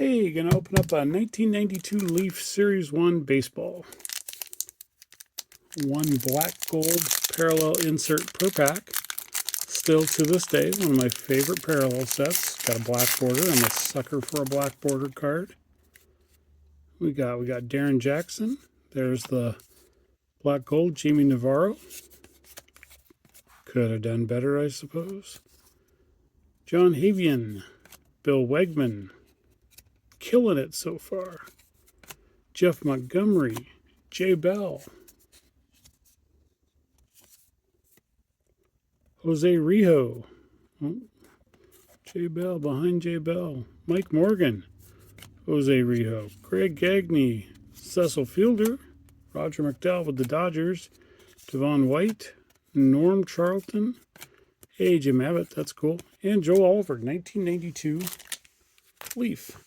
Hey, gonna open up a 1992 Leaf Series 1 baseball. One black gold parallel insert per pack. Still to this day, one of my favorite parallel sets. Got a black border. I'm a sucker for a black bordered card. We got Darren Jackson. There's the black gold Jamie Navarro. Could have done better, I suppose. John Havian, Bill Wegman. Killing it so far. Jeff Montgomery, Jay Bell, Jose Rijo, Jay Bell behind Jay Bell, Mike Morgan, Jose Rijo, Greg Gagne, Cecil Fielder, Roger McDowell with the Dodgers, Devon White, Norm Charlton, hey Jim Abbott, that's cool, and Joe Oliver, 1992 Leaf.